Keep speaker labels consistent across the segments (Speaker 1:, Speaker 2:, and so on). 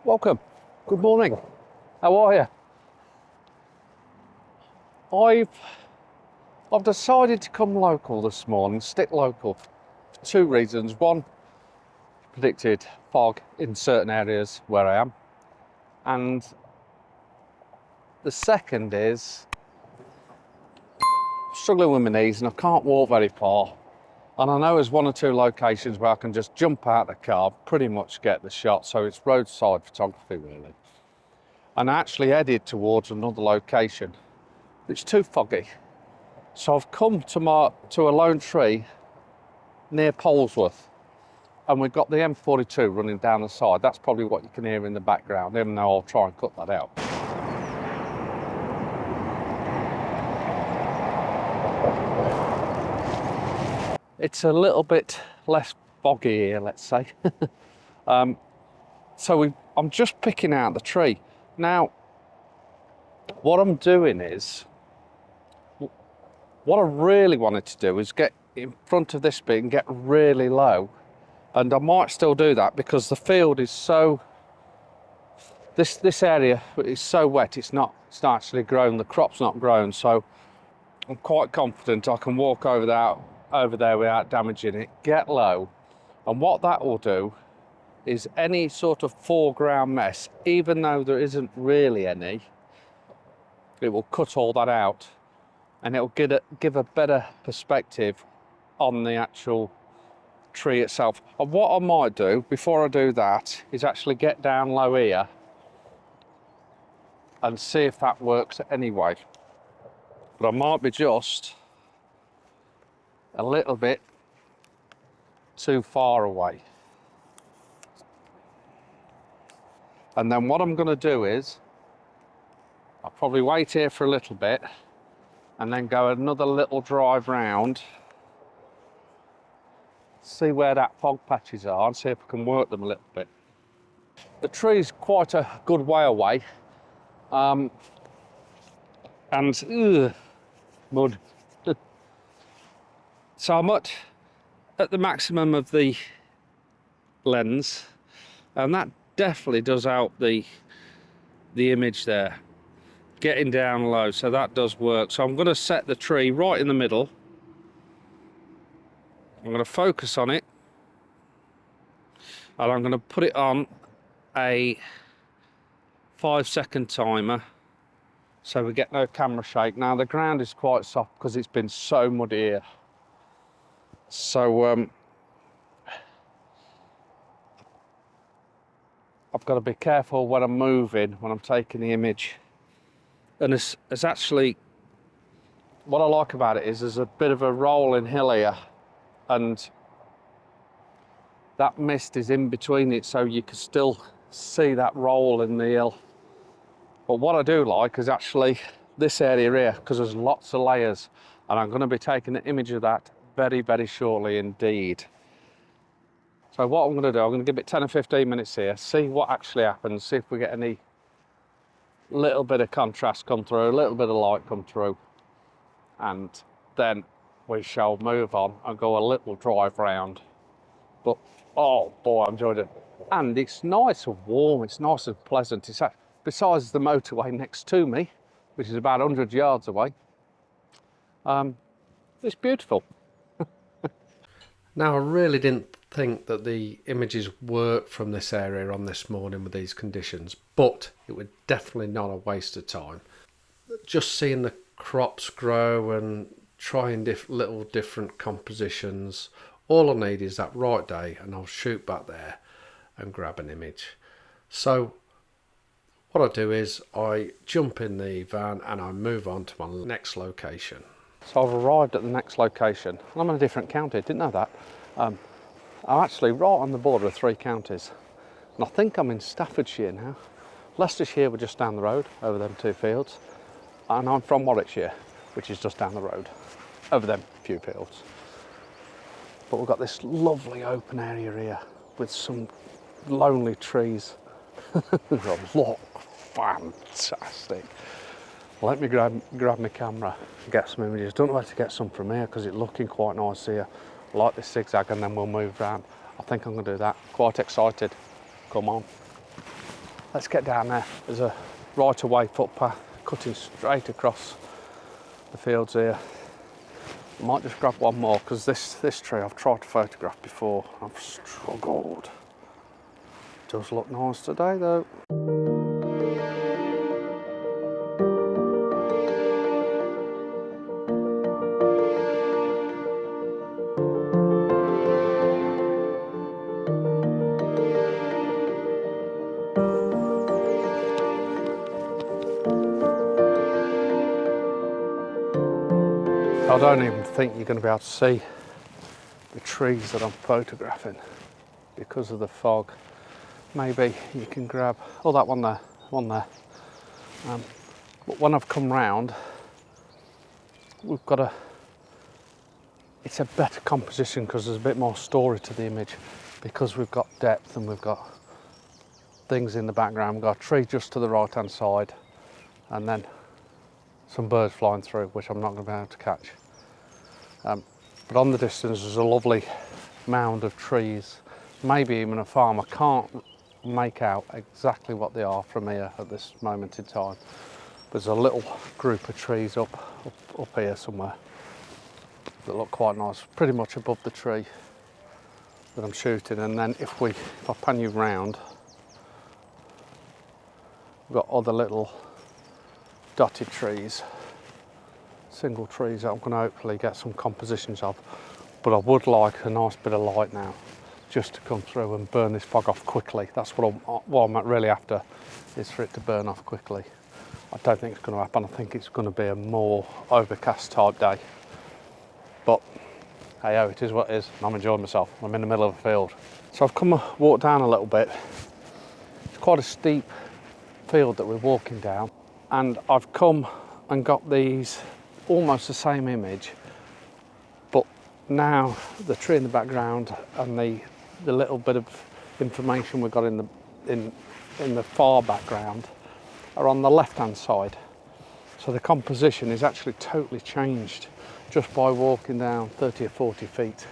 Speaker 1: Welcome. Good morning. How are you? I've decided to come local this morning, stick local, for two reasons. One, predicted fog in certain areas where I am, and the second is I'm struggling with my knees and I can't walk very far. And I know there's one or two locations where I can just jump out the car, pretty much get the shot. So it's roadside photography really. And I actually headed towards another location. It's too foggy. So I've come to a lone tree near Polesworth. And we've got the M42 running down the side. That's probably what you can hear in the background, even though I'll try and cut that out. It's a little bit less foggy here, let's say. I'm just picking out the tree. Now, what I'm doing is, what I really wanted to do is get in front of this bit and get really low. And I might still do that because the field is so, this area is so wet, it's not actually grown, the crop's not grown. So I'm quite confident I can walk over there without damaging it, get low, and what that will do is any sort of foreground mess, even though there isn't really any, it will cut all that out and it will give a better perspective on the actual tree itself. And what I might do before I do that is actually get down low here and see if that works anyway. But I might be just a little bit too far away. And then what I'm going to do is I'll probably wait here for a little bit and then go another little drive round, see where that fog patches are and see if I can work them a little bit. The tree's quite a good way away, and mud. So I'm at the maximum of the lens, and that definitely does help the image there, getting down low, so that does work. So I'm going to set the tree right in the middle. I'm going to focus on it, and I'm going to put it on a 5-second timer so we get no camera shake. Now the ground is quite soft because it's been so muddy here. So I've got to be careful when I'm moving, when I'm taking the image. And it's actually, what I like about it is there's a bit of a rolling hill here, and that mist is in between it, so you can still see that roll in the hill. But what I do like is actually this area here, because there's lots of layers, and I'm going to be taking an image of that very, very shortly indeed. So what I'm going to do, I'm going to give it 10 or 15 minutes here, see what actually happens, see if we get any little bit of contrast come through, a little bit of light come through, and then we shall move on and go a little drive round. But oh boy, I enjoyed it. And it's nice and warm, it's nice and pleasant. It's besides the motorway next to me, which is about 100 yards away, it's beautiful.
Speaker 2: Now, I really didn't think that the images worked from this area on this morning with these conditions, but it was definitely not a waste of time. Just seeing the crops grow and trying little different compositions, all I need is that right day and I'll shoot back there and grab an image. So what I do is I jump in the van and I move on to my next location.
Speaker 1: So I've arrived at the next location. I'm in a different county, didn't know that. I'm actually right on the border of 3 counties. And I think I'm in Staffordshire now. Leicestershire, we're just down the road, over them 2 fields. And I'm from Warwickshire, which is just down the road, over them few fields. But we've got this lovely open area here with some lonely trees. Look, fantastic. Let me grab my camera and get some images. Don't know where to get some from here because it's looking quite nice here. I like this zigzag, and then we'll move around. I think I'm going to do that. Quite excited. Come on. let's get down there. There's a right away footpath cutting straight across the fields here. I might just grab one more because this tree I've tried to photograph before. I've struggled. Does look nice today though. I don't even think you're going to be able to see the trees that I'm photographing because of the fog. Maybe you can grab, oh, that one there, but when I've come round, we've got it's a better composition because there's a bit more story to the image because we've got depth and we've got things in the background. We've got a tree just to the right hand side and then some birds flying through, which I'm not going to be able to catch. But on the distance there's a lovely mound of trees, maybe even a farm. I can't make out exactly what they are from here at this moment in time. There's a little group of trees up here somewhere that look quite nice, pretty much above the tree that I'm shooting. And then if I pan you round, we've got other little dotted trees, single trees that I'm going to hopefully get some compositions of. But I would like a nice bit of light now just to come through and burn this fog off quickly. That's what I'm really after, is for it to burn off quickly. I don't think it's going to happen. I think it's going to be a more overcast type day. But hey, oh, it is what it is. I'm enjoying myself. I'm in the middle of a field. So I've come walked down a little bit. It's quite a steep field that we're walking down. And I've come and got these almost the same image, but now the tree in the background and the little bit of information we've got in the far background are on the left hand side. So the composition is actually totally changed just by walking down 30 or 40 feet.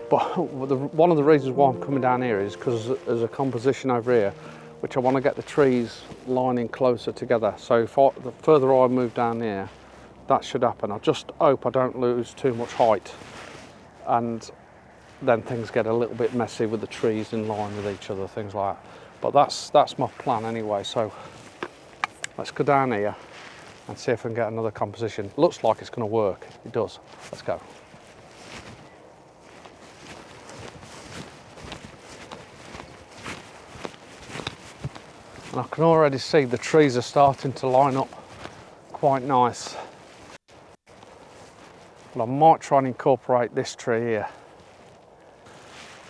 Speaker 1: But one of the reasons why I'm coming down here is because there's a composition over here which I want to get the trees lining closer together. So the further I move down here, that should happen. I just hope I don't lose too much height and then things get a little bit messy with the trees in line with each other, things like that. But that's my plan anyway. So let's go down here and see if I can get another composition. Looks like it's going to work. It does. Let's go. And I can already see the trees are starting to line up quite nice. But I might try and incorporate this tree here.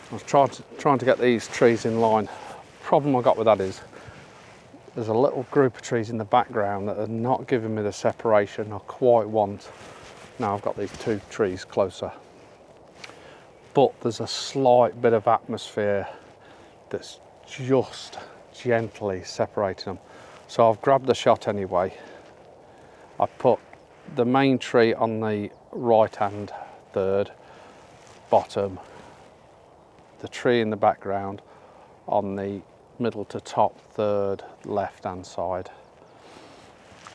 Speaker 1: I was trying to get these trees in line. Problem I got with that is there's a little group of trees in the background that are not giving me the separation I quite want. Now I've got these two trees closer. But there's a slight bit of atmosphere that's just gently separating them. So I've grabbed the shot anyway. I put the main tree on the right hand third bottom, the tree in the background on the middle to top third left hand side.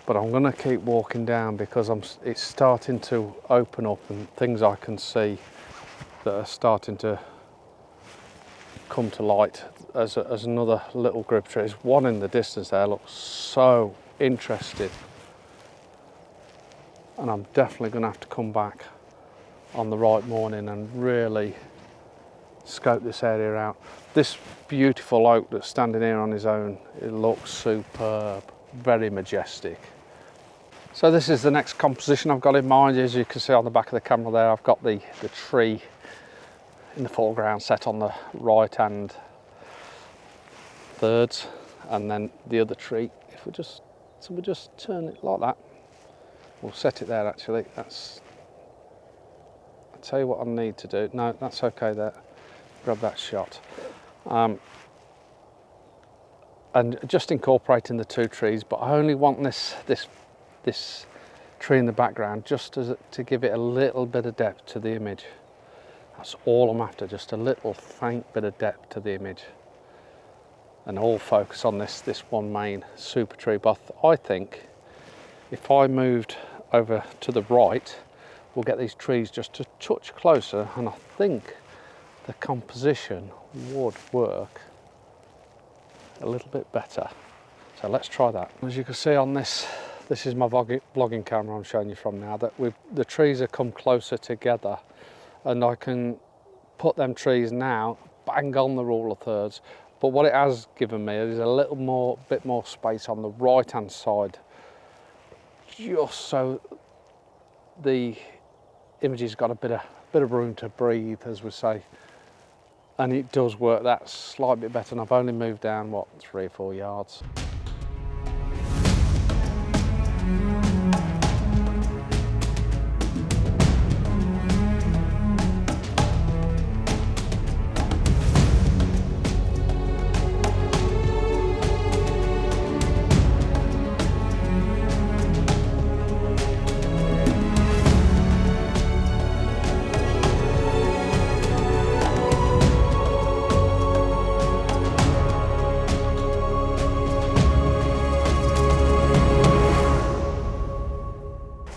Speaker 1: But I'm going to keep walking down because it's starting to open up and things I can see that are starting to come to light as another little group of trees. One in the distance there looks so interesting, and I'm definitely going to have to come back on the right morning and really scope this area out. This beautiful oak that's standing here on his own, it looks superb, very majestic. So this is the next composition I've got in mind. As you can see on the back of the camera there, I've got the tree in the foreground set on the right hand thirds, and then the other tree, if we just turn it like that, we'll set it there. Actually, that's, I'll tell you what I need to do. No, that's okay there, grab that shot. And just incorporating the two trees, but I only want this tree in the background just to give it a little bit of depth to the image. That's all I'm after, just a little faint bit of depth to the image. And all focus on this one main super tree. But I think if I moved over to the right, we'll get these trees just a touch closer, and I think the composition would work a little bit better. So let's try that. As you can see on this is my vlogging camera I'm showing you from now, that the trees have come closer together, and I can put them trees now bang on the rule of thirds. But what it has given me is a bit more space on the right hand side, just so the image has got a bit of room to breathe, as we say. And it does work that slight bit better, and I've only moved down, what, 3 or 4 yards.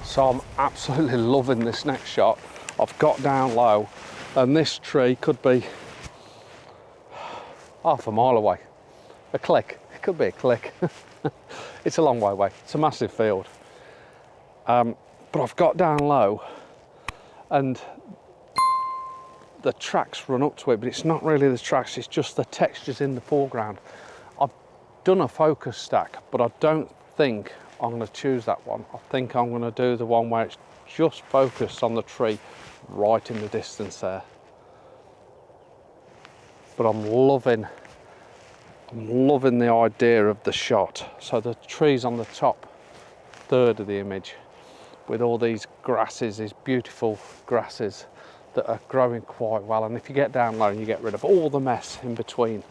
Speaker 1: So I'm absolutely loving this next shot. I've got down low, and this tree could be half a mile away. A click, it could be a click. It's a long way away, it's a massive field. But I've got down low, and the tracks run up to it, but it's not really the tracks, it's just the textures in the foreground. I've done a focus stack, but I don't think I'm going to choose that one. I think I'm going to do the one where it's just focused on the tree right in the distance there. But I'm loving the idea of the shot. So the tree's on the top third of the image, with all these grasses, these beautiful grasses that are growing quite well. And if you get down low, you get rid of all the mess in between.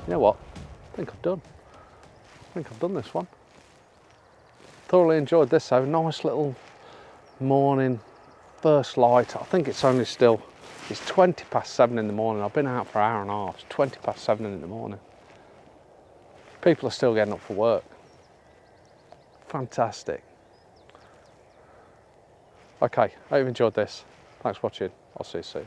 Speaker 1: You know what? I think I've done this one. Thoroughly enjoyed this though. Nice little morning, first light. I think it's only still, it's 20 past 7 in the morning. I've been out for an hour and a half. It's 20 past 7 in the morning. People are still getting up for work. Fantastic. Okay, I hope you've enjoyed this. Thanks for watching. I'll see you soon.